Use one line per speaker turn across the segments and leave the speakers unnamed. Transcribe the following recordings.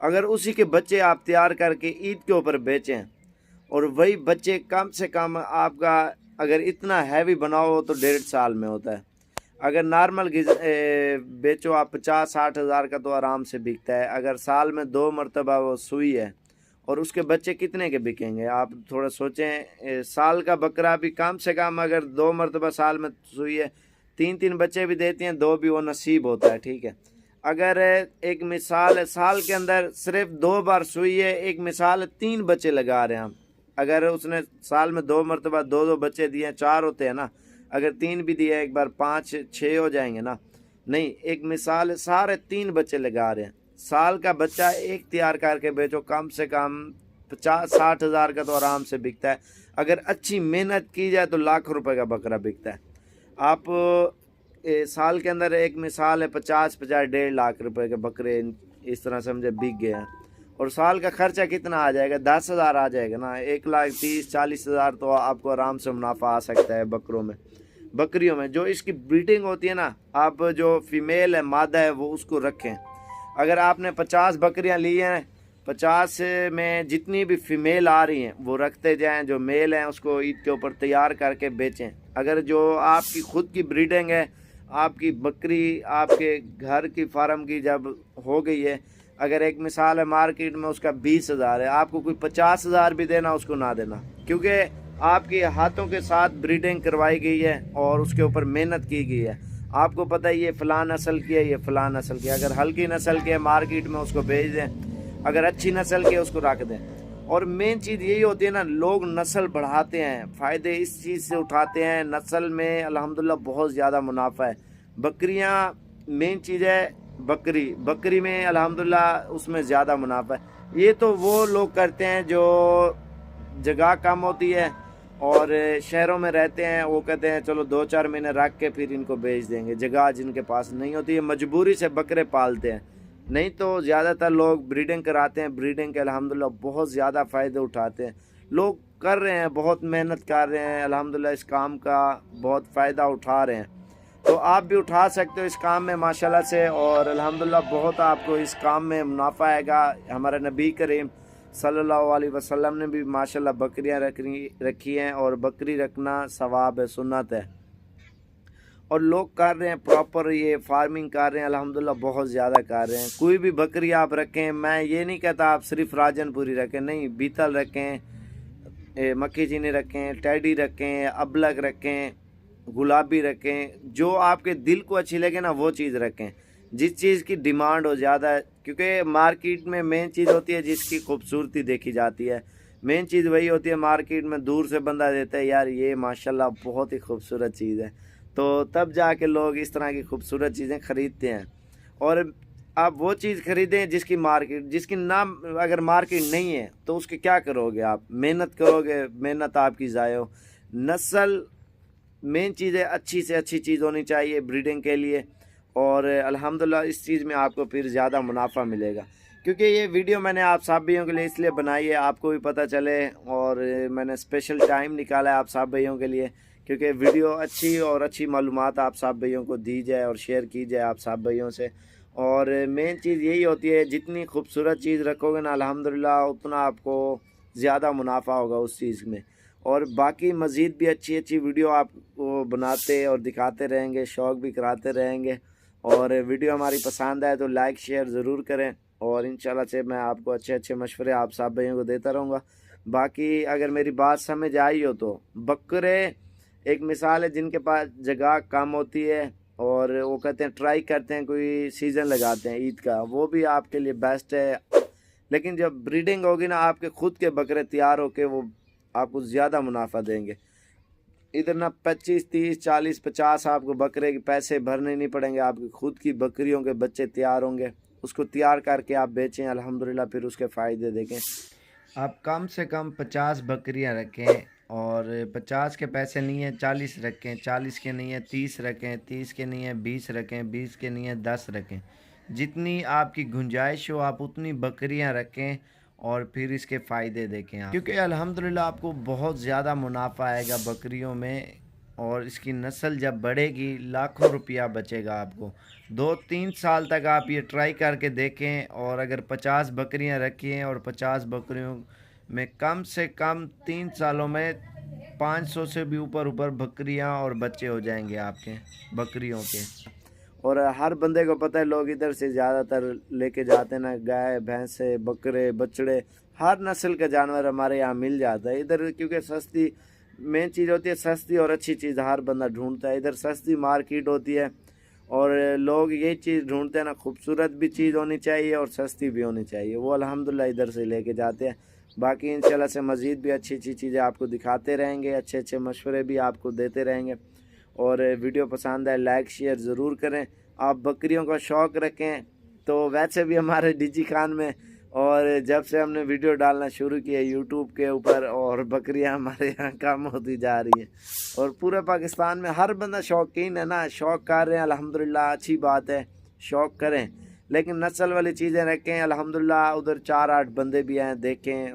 اگر اسی کے بچے آپ تیار کر کے عید کے اوپر بیچیں اور وہی بچے کم سے کم آپ کا اگر اتنا ہیوی بناؤ تو 1.5 سال میں ہوتا ہے. اگر نارمل بیچو آپ 50-60 ہزار کا تو آرام سے بکتا ہے. اگر سال میں 2 مرتبہ وہ سوئی ہے اور اس کے بچے کتنے کے بکیں گے آپ تھوڑا سوچیں. سال کا بکرا بھی کم سے کم اگر 2 مرتبہ سال میں سوئی ہے 3 بچے بھی دیتی ہیں, 2 بھی وہ نصیب ہوتا ہے. ٹھیک ہے, اگر ایک مثال ہے سال کے اندر صرف 2 بار سوئی ہے, ایک مثال 3 بچے لگا رہے ہیں ہم. اگر اس نے سال میں 2 مرتبہ 2 بچے دیے ہیں 4 ہوتے ہیں نا, اگر 3 بھی دیے ایک بار 5-6 ہو جائیں گے نا. نہیں, ایک مثال سارے 3 بچے لگا رہے ہیں. سال کا بچہ ایک تیار کر کے بیچو کم سے کم 50-60 ہزار کا تو آرام سے بکتا ہے. اگر اچھی محنت کی جائے تو لاکھ روپے کا بکرا بکتا ہے. آپ سال کے اندر ایک مثال ہے 50-1.5 لاکھ روپے کے بکرے اس طرح سمجھے بک گئے ہیں. اور سال کا خرچہ کتنا آ جائے گا؟ 10,000 آ جائے گا نا. 1,30,40 ہزار تو آپ کو آرام سے منافع آ سکتا ہے بکریوں میں. جو اس کی بریڈنگ ہوتی ہے نا, آپ جو فیمیل ہے مادہ ہے وہ اس کو رکھیں. اگر آپ نے 50 بکریاں لی ہیں, 50 میں جتنی بھی فیمیل آ رہی ہیں وہ رکھتے جائیں, جو میل ہیں اس کو عید کے اوپر تیار کر کے بیچیں. اگر جو آپ کی خود کی بریڈنگ ہے, آپ کی بکری آپ کے گھر کی فارم کی جب ہو گئی ہے, اگر ایک مثال ہے مارکیٹ میں اس کا 20,000 ہے, آپ کو کوئی 50,000 بھی دینا اس کو نہ دینا, کیونکہ آپ کے ہاتھوں کے ساتھ بریڈنگ کروائی گئی ہے اور اس کے اوپر محنت کی گئی ہے. آپ کو پتہ ہے یہ فلاں نسل کی ہے, یہ فلاں نسل کی ہے. اگر ہلکی نسل کے مارکیٹ میں اس کو بھیج دیں, اگر اچھی نسل کے اس کو رکھ دیں. اور مین چیز یہی ہوتی ہے نا, لوگ نسل بڑھاتے ہیں, فائدے اس چیز سے اٹھاتے ہیں. نسل میں الحمدللہ بہت زیادہ منافع ہے. بکریاں مین چیز ہے, بکری میں الحمدللہ اس میں زیادہ منافع ہے. یہ تو وہ لوگ کرتے ہیں جو جگہ کم ہوتی ہے اور شہروں میں رہتے ہیں, وہ کہتے ہیں چلو 2-4 مہینے رکھ کے پھر ان کو بیچ دیں گے. جگہ جن کے پاس نہیں ہوتی ہے مجبوری سے بکرے پالتے ہیں, نہیں تو زیادہ تر لوگ بریڈنگ کراتے ہیں. بریڈنگ کے الحمدللہ بہت زیادہ فائدے اٹھاتے ہیں. لوگ کر رہے ہیں, بہت محنت کر رہے ہیں, الحمدللہ اس کام کا بہت فائدہ اٹھا رہے ہیں. تو آپ بھی اٹھا سکتے ہو اس کام میں ماشاءاللہ سے, اور الحمدللہ بہت آپ کو اس کام میں منافع آئے گا. ہمارے نبی کریم صلی اللہ علیہ وسلم نے بھی ماشاءاللہ بکریاں رکھی ہیں, اور بکری رکھنا ثواب ہے, سنت ہے. اور لوگ کر رہے ہیں پراپر, یہ فارمنگ کر رہے ہیں الحمدللہ, بہت زیادہ کر رہے ہیں. کوئی بھی بکری آپ رکھیں, میں یہ نہیں کہتا آپ صرف راجن پوری رکھیں, نہیں, بیتل رکھیں, مکھی چینی رکھیں, ٹیڈی رکھیں, ابلک رکھیں, گلابی رکھیں. جو آپ کے دل کو اچھی لگے نا وہ چیز رکھیں, جس چیز کی ڈیمانڈ ہو زیادہ ہے. کیونکہ مارکیٹ میں مین چیز ہوتی ہے جس کی خوبصورتی دیکھی جاتی ہے. مین چیز وہی ہوتی ہے, مارکیٹ میں دور سے بندہ دیتا ہے یار یہ ماشاءاللہ بہت ہی خوبصورت چیز ہے, تو تب جا کے لوگ اس طرح کی خوبصورت چیزیں خریدتے ہیں. اور آپ وہ چیز خریدیں جس کی نام اگر مارکیٹ نہیں ہے تو اس کے کیا کرو گے آپ؟ محنت کرو گے, محنت آپ کی ضائع ہو. نسل مین چیز ہے, اچھی سے اچھی چیز ہونی چاہیے بریڈنگ کے لیے, اور الحمدللہ اس چیز میں آپ کو پھر زیادہ منافع ملے گا. کیونکہ یہ ویڈیو میں نے آپ صاحب بھائیوں کے لیے اس لیے بنائی ہے, آپ کو بھی پتہ چلے, اور میں نے اسپیشل ٹائم نکالا ہے آپ صاحب بھائیوں کے لیے, کیونکہ ویڈیو اچھی اور اچھی معلومات آپ صاحب بھائیوں کو دی جائے اور شیئر کی جائے آپ صاحب بھائیوں سے. اور مین چیز یہی ہوتی ہے, جتنی خوبصورت چیز رکھو گے نا الحمدللہ اتنا آپ کو زیادہ منافع ہوگا اس چیز میں. اور باقی مزید بھی اچھی اچھی ویڈیو آپ کو بناتے اور دکھاتے رہیں گے, شوق بھی کراتے رہیں گے. اور ویڈیو ہماری پسند آئے تو لائک شیئر ضرور کریں, اور انشاءاللہ سے میں آپ کو اچھے مشورے آپ صاحب بھائیوں کو دیتا رہوں گا. باقی اگر میری بات سمجھ آئی ہو تو بکرے ایک مثال ہے جن کے پاس جگہ کم ہوتی ہے, اور وہ کہتے ہیں ٹرائی کرتے ہیں, کوئی سیزن لگاتے ہیں عید کا, وہ بھی آپ کے لیے بیسٹ ہے. لیکن جب بریڈنگ ہوگی نا, آپ کے خود کے بکرے تیار ہو کے وہ آپ کو زیادہ منافع دیں گے. ادھر نہ 25, 30, 40, 50 آپ کو بکرے کے پیسے بھرنے نہیں پڑیں گے, آپ کی خود کی بکریوں کے بچے تیار ہوں گے, اس کو تیار کر کے آپ بیچیں الحمدللہ, پھر اس کے فائدے دیکھیں. آپ کم سے کم 50 بکریاں رکھیں, اور 50 کے پیسے نہیں ہیں 40 رکھیں, 40 کے نہیں ہیں 30 رکھیں, 30 کے نہیں ہیں 20 رکھیں, 20 کے نہیں ہیں 10 رکھیں. جتنی آپ کی گنجائش ہو آپ اتنی بکریاں رکھیں, اور پھر اس کے فائدے دیکھیں آپ, کیونکہ الحمدللہ آپ کو بہت زیادہ منافع آئے گا بکریوں میں. اور اس کی نسل جب بڑھے گی لاکھوں روپیہ بچے گا آپ کو. 2-3 سال تک آپ یہ ٹرائی کر کے دیکھیں، اور اگر 50 بکریاں رکھیں اور 50 بکریوں میں کم سے کم 3 سالوں میں 500 سے بھی اوپر بکریاں اور بچے ہو جائیں گے آپ کے بکریوں کے. اور ہر بندے کو پتہ ہے لوگ ادھر سے زیادہ تر لے کے جاتے ہیں نا، گائے بھینسے بکرے بچڑے ہر نسل کا جانور ہمارے یہاں مل جاتا ہے ادھر، کیونکہ سستی مین چیز ہوتی ہے، سستی اور اچھی چیز ہر بندہ ڈھونڈتا ہے. ادھر سستی مارکیٹ ہوتی ہے اور لوگ یہی چیز ڈھونڈتے ہیں نا، خوبصورت بھی چیز ہونی چاہیے اور سستی بھی ہونی چاہیے. وہ الحمدللہ ادھر سے لے کے جاتے ہیں. باقی انشاءاللہ سے مزید بھی اچھی اچھی چیزیں آپ کو دکھاتے رہیں گے، اچھے اچھے مشورے بھی آپ کو دیتے رہیں گے. اور ویڈیو پسند ہے لائک شیئر ضرور کریں. آپ بکریوں کا شوق رکھیں تو ویسے بھی ہمارے ڈیجی خان میں، اور جب سے ہم نے ویڈیو ڈالنا شروع کیا یوٹیوب کے اوپر، اور بکریاں ہمارے یہاں کم ہوتی جا رہی ہیں. اور پورے پاکستان میں ہر بندہ شوقین ہے نا، شوق کر رہے ہیں الحمدللہ، اچھی بات ہے، شوق کریں لیکن نسل والی چیزیں رکھیں. الحمدللہ ادھر 4-8 بندے بھی ہیں، دیکھیں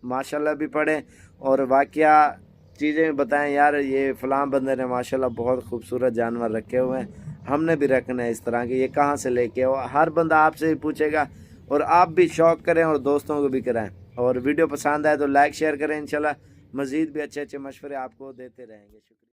ماشاءاللہ بھی پڑھیں اور واقعہ چیزیں بتائیں، یار یہ فلاں بندے نے ماشاءاللہ بہت خوبصورت جانور رکھے ہوئے ہیں، ہم نے بھی رکھنا ہے اس طرح کے، یہ کہاں سے لے کے. ہر بندہ آپ سے پوچھے گا، اور آپ بھی شوق کریں اور دوستوں کو بھی کرائیں. اور ویڈیو پسند آئے تو لائک شیئر کریں. انشاءاللہ مزید بھی اچھے اچھے مشورے آپ کو دیتے رہیں گے. شکریہ.